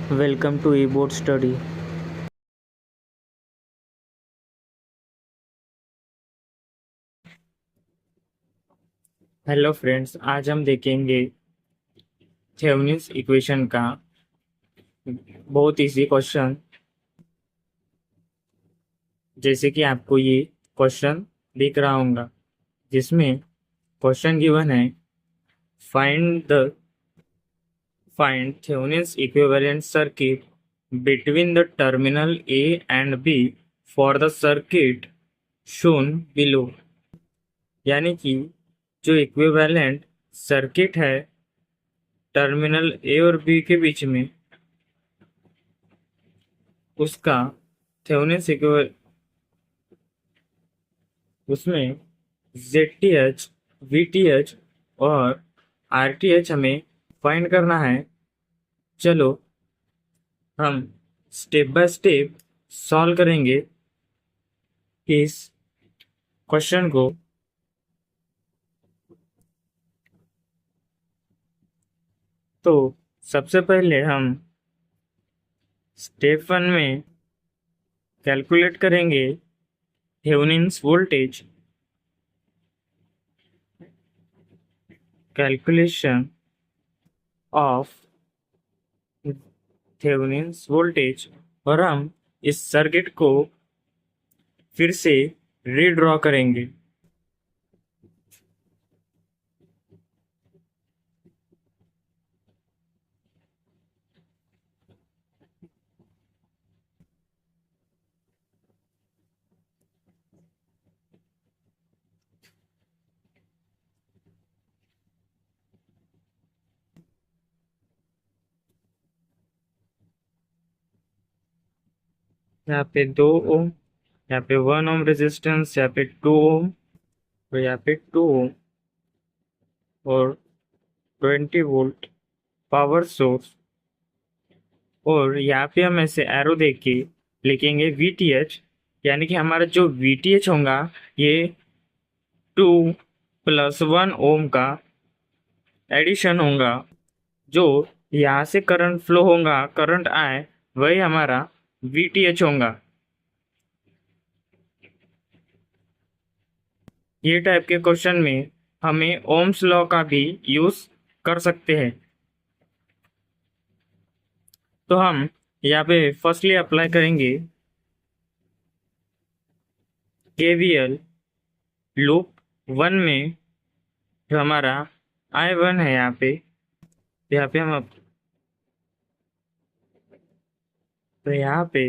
Welcome to eBoard Study. Hello friends, आज हम देखेंगे थेवेनिन्स इक्वेशन का बहुत इजी क्वेश्चन। जैसे कि आपको ये क्वेश्चन दिख रहा होगा, जिसमें क्वेश्चन गिवन है find Thevenin's equivalent circuit between the terminal A and B for the circuit shown below. यानी कि जो इक्विवेलेंट सर्किट है टर्मिनल ए और बी के बीच में, उसका थेवेनिन्स इक्विवेलेंट, उसमें ZTH, VTH और RTH हमें फाइंड करना है। चलो हम स्टेप बाय स्टेप सॉल्व करेंगे इस क्वेश्चन को। तो सबसे पहले हम स्टेप 1 में कैलकुलेट करेंगे Thevenin's voltage. Calculation of Thevenin's voltage, और हम इस सर्किट को फिर से रीड्रॉ करेंगे। यहाँ पे 2 ओम, यहाँ पे 1 ओम रेजिस्टेंस, यहाँ पे 2 ओम, और यहाँ पे 2 ओम और 20 वोल्ट पावर सोर्स। और यहाँ पे हम ऐसे एरो देख के लिखेंगे VTH, यानी कि हमारा जो VTH होगा ये 2 + 1 ओम का एडिशन होगा। जो यहाँ से करंट फ्लो होगा, करंट आए, वही हमारा VTH होगा। ये टाइप के क्वेश्चन में हमें ओम्स लॉ का भी यूज कर सकते हैं। तो हम यहाँ पे फर्स्टली अप्लाई करेंगे KVL लूप 1 में। जो हमारा I1 है यहाँ पे हम तो यहाँ पे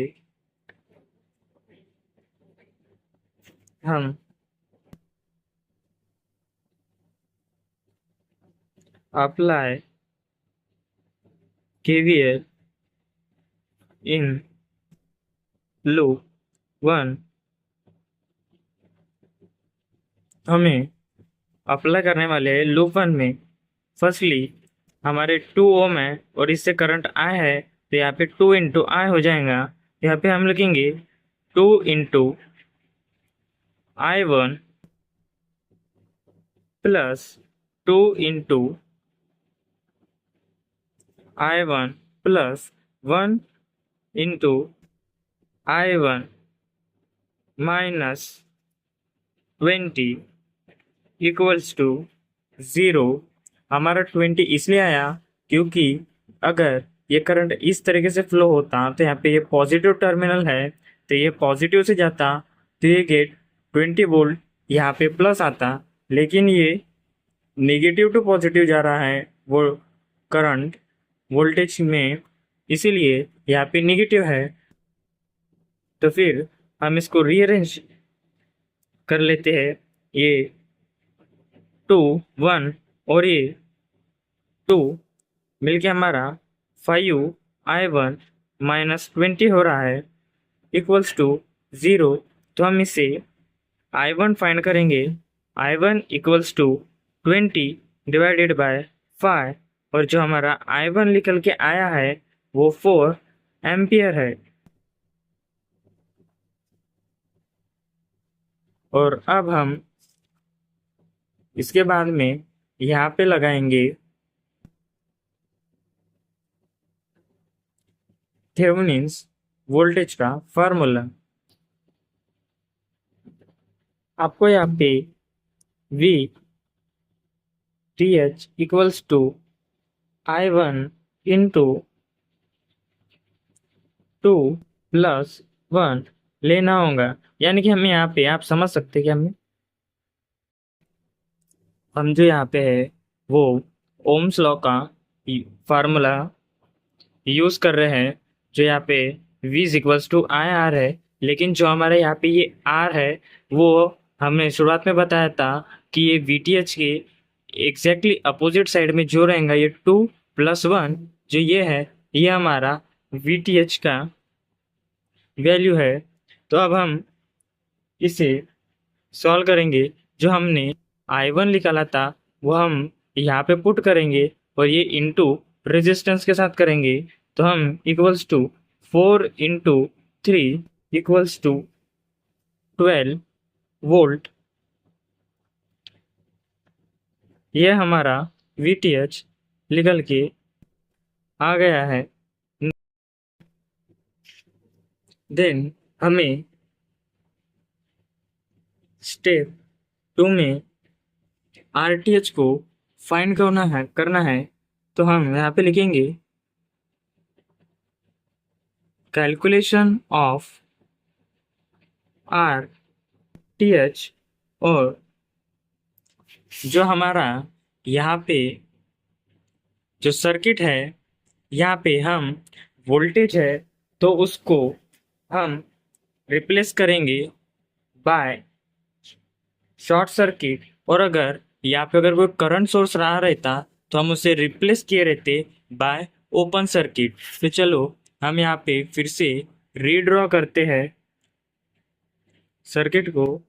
हम अप्लाई KVL इन लूप 1। हमें अप्लाई करने वाले हैं लूप 1 में। फर्स्टली हमारे 2 ओम है और इससे करंट I है, तो यहाँ पे 2 × I हो जाएगा। यहाँ पे हम लिखेंगे 2 × I1 plus 2 × I1 plus 1 × I1 minus 20 equals to 0। हमारा 20 इसलिए आया क्योंकि अगर ये करंट इस तरीके से फ्लो होता तो यहाँ पे ये पॉजिटिव टर्मिनल है, तो ये पॉजिटिव से जाता तो ये गेट 20 वोल्ट यहाँ पे प्लस आता। लेकिन ये नेगेटिव टू पॉजिटिव जा रहा है वो करंट वोल्टेज में, इसीलिए यहाँ पे नेगेटिव है। तो फिर हम इसको रीअरेंज कर लेते हैं। ये 2 1 और ये 2 मिलके हमारा 5I1 माइनस 20 हो रहा है इक्वल्स टू 0। तो हम इसे I1 फाइंड करेंगे। I1 equals to 20 divided by 5, और जो हमारा I1 निकल के आया है वो 4 एम्पियर है। और अब हम इसके बाद में यहाँ पे लगाएंगे थेवेनिन्स वोल्टेज का फार्मूला। आपको यहाँ पे V T H equals to I1 into 2+1 लेना होगा। यानी कि हमें यहाँ पे आप समझ सकते हैं कि हम जो यहाँ पे है वो ओम्स लॉ का फार्मूला यूज कर रहे हैं। जो यहाँ पे V equals to I R है, लेकिन जो हमारे यहाँ पे ये R है वो हमने शुरुआत में बताया था कि ये VTH के एग्जैक्टली अपोजिट साइड में जो रहेगा ये 2+1 जो ये है ये हमारा VTH का वैल्यू है। तो अब हम इसे सॉल्व करेंगे। जो हमने I1 निकाला था वो हम यहाँ पे पुट करेंगे और ये इंटू रेजिस्टेंस के साथ करेंगे। तो हम equals to 4 × 3 equals to 12 volt, ये हमारा VTH निकल के आ गया है। देन हमें स्टेप 2 में RTH को फाइंड करना है। तो हम यहाँ पे लिखेंगे कैलकुलेशन ऑफ RTH, और जो हमारा यहाँ पे जो सर्किट है यहाँ पे हम वोल्टेज है तो उसको हम रिप्लेस करेंगे बाय शॉर्ट सर्किट, और अगर यहाँ पे अगर कोई करंट सोर्स रहा रहता तो हम उसे रिप्लेस किए रहते बाय ओपन सर्किट। तो चलो हम यहाँ पे फिर से रीड्रॉ करते हैं सर्किट को।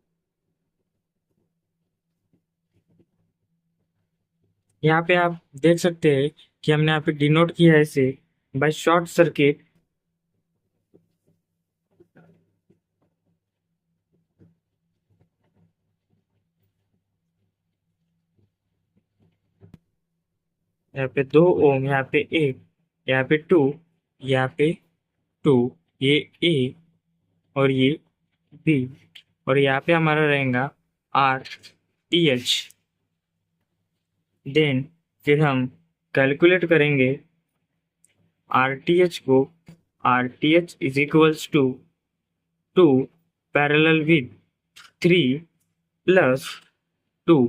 यहाँ पे आप देख सकते हैं कि हमने यहाँ पे डिनोट किया है इसे बाय शॉर्ट सर्किट। यहाँ पे 2 ओम, यहाँ पे 1, यहाँ पे 2, यहाँ पे 2, ये ए और ये बी, और यहाँ पे हमारा रहेगा RTH। देन फिर हम कैलकुलेट करेंगे RTH को। RTH is equals to 2 parallel with 3+2।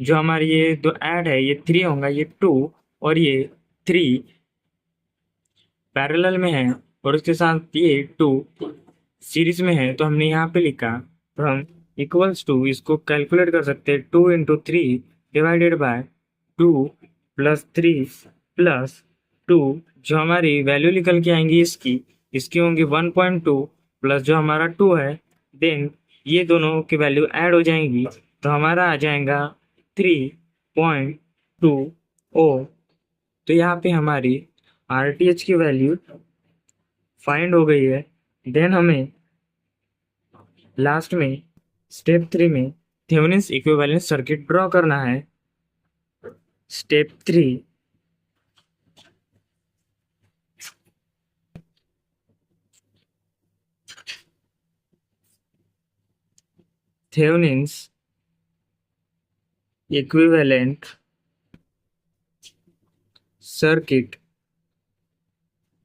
जो हमारी ये दो ऐड है ये 3 होगा, ये 2 और ये 3 पैरेलल में है और उसके साथ ये 2 सीरीज में है। तो हमने यहाँ पे लिखा, तो हम इक्वल्स टू इसको कैलकुलेट कर सकते हैं 2 × 3 डिवाइडेड बाय 2+3+2। जो हमारी वैल्यू निकल के आएंगी इसकी होंगी 1.2 प्लस जो हमारा 2 है। देन ये दोनों की वैल्यू ऐड हो जाएंगी तो हमारा आ जाएगा 3.2 ओ। तो यहाँ पे हमारी RTH की वैल्यू फाइंड हो गई है। देन हमें लास्ट में स्टेप 3 में थेवेनिन्स इक्विवेलेंट सर्किट ड्रॉ करना है। Step 3, Thevenin's equivalent circuit.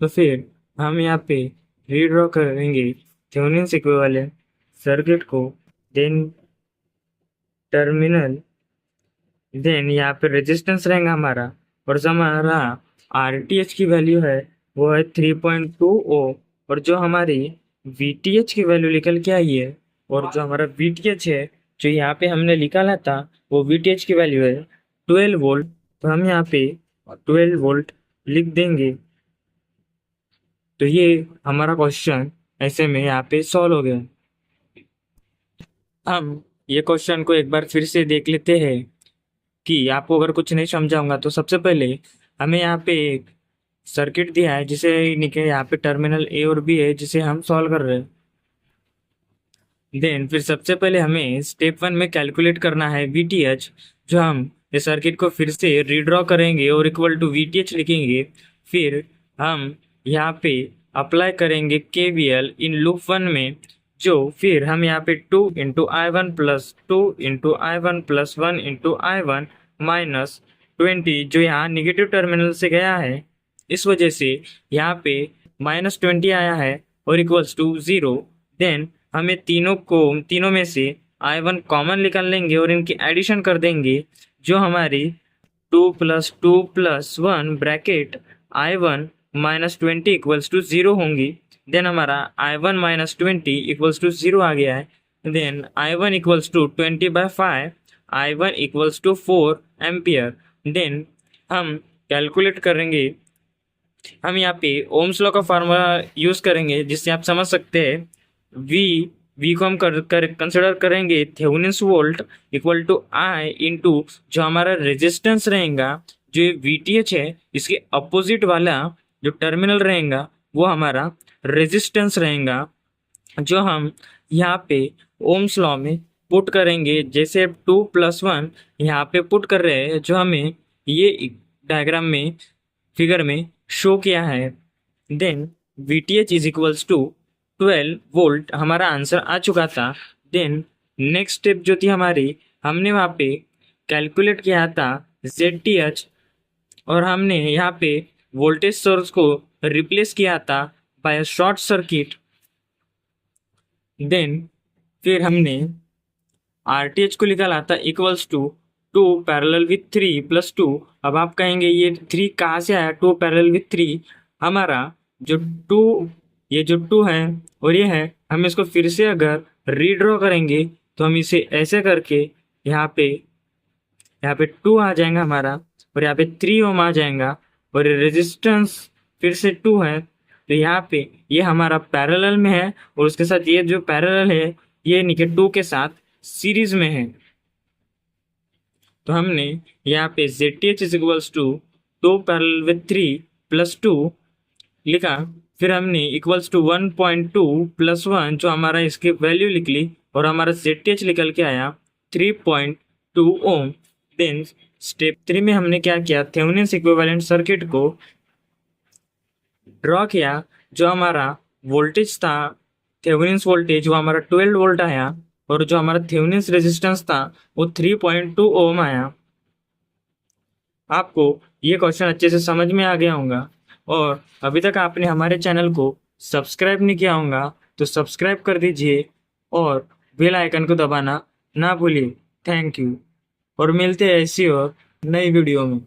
तो फिर हम यहाँ पे रीड्रॉ करेंगे थेवेनिन्स इक्विवेलेंट सर्किट को। देन टर्मिनल, देन यहाँ पे रेजिस्टेंस रहेगा हमारा, और जो हमारा RTH की वैल्यू है वो है 3.2 ओ, और जो हमारी VTH की वैल्यू निकल के आई है, और जो हमारा VTH है जो यहाँ पे हमने निकाला था वो VTH की वैल्यू है 12 वोल्ट। तो हम यहाँ पे 12 वोल्ट लिख देंगे। तो ये हमारा क्वेश्चन ऐसे में यहाँ पे सॉल्व हो गया। हम ये क्वेश्चन को एक बार फिर से देख लेते हैं कि आपको अगर कुछ नहीं समझाऊंगा। तो सबसे पहले हमें यहाँ पे एक सर्किट दिया है जिसे निकले यहाँ पे टर्मिनल A और B है जिसे हम सॉल्व कर रहे हैं। देन फिर सबसे पहले हमें स्टेप 1 में कैलकुलेट करना है VTH। जो हम इस सर्किट को फिर से रीड्रॉ करेंगे और इक्वल टू VTH लिखेंगे। फिर हम यहाँ पे अप्लाई करेंगे केवीएल इन लूप 1 में, जो फिर हम यहाँ पे 2 × I1 plus 2 × I1 plus 1 × I1 minus 20 जो यहाँ निगेटिव टर्मिनल से गया है, इस वजह से यहाँ पे -20 आया है और इक्वल्स टू 0। देन हमें तीनों में से I1 कॉमन निकाल लेंगे और इनकी एडिशन कर देंगे, जो हमारी 2 + 2 + 1 ब्रैकेट I1 - 20 इक्वल्स टू 0 होंगी। देन हमारा I1 - 20 इक्वल्स टू 0 आ गया है। Then I1 equals to 20/5, I1 equals to 4 ampere. Then हम कैलकुलेट करेंगे, हम यहाँ पे ओम्स लॉ का फार्मूला यूज़ करेंगे, जिससे आप समझ सकते हैं वी को हम कंसिडर करेंगे Thevenin's volt equal to I into जो हमारा रेजिस्टेंस रहेगा, जो VTH है, इसके अपोजिट वाला जो टर्मिनल रहेगा वो हमारा रेजिस्टेंस रहेगा, जो हम यहाँ पे ओम्स लॉ में पुट करेंगे। जैसे 2 + 1 यहाँ पे पुट कर रहे हैं, जो हमें ये डायग्राम में फिगर में शो किया है। Then VTH is equals to 12 volt हमारा आंसर आ चुका था। देन नेक्स्ट स्टेप जो थी हमारी, हमने वहाँ पे कैलकुलेट किया था ZTH और हमने यहाँ पे वोल्टेज सोर्स को रिप्लेस किया था बाय शॉर्ट सर्किट। देन फिर हमने RTH को निकाला था इक्वल्स टू 2 पैरेलल विथ 3 + 2। अब आप कहेंगे ये 3 कहाँ से आया? 2 पैरेलल विथ 3 हमारा जो 2, ये जो 2 है और ये है, हम इसको फिर से अगर रीड्रॉ करेंगे तो हम इसे ऐसे करके यहाँ पे 2 आ जाएगा हमारा और यहाँ पे 3 ओम आ जाएगा और रेजिस्टेंस फिर से 2 है। तो यहाँ पे ये हमारा पैरेलल में है और उसके साथ ये जो पैरेलल है ये -2 के साथ सीरीज में है। तो हमने यहाँ पे ZTH is equals to 2 parallel with 3 + 2 लिखा। फिर हमने इक्वल्स टू 1.2 + 1 जो हमारा इसकी वैल्यू लिख ली और हमारा ZTH निकल के आया 3.2 ओम। देन स्टेप 3 में हमने क्या किया, थेवेनिन्स इक्विवेलेंट सर्किट को ड्रॉ किया। जो हमारा वोल्टेज था, थेवेनिन्स वोल्टेज, वो हमारा 12 वोल्ट आया और जो हमारा थेवेनिन्स रेजिस्टेंस था वो 3.2 ओम आया। आपको ये क्वेश्चन अच्छे से समझ में आ गया होगा और अभी तक आपने हमारे चैनल को सब्सक्राइब नहीं किया होगा तो सब्सक्राइब कर दीजिए और बेल आइकन को दबाना ना भूलिए। थैंक यू और मिलते हैं ऐसी और नई वीडियो में।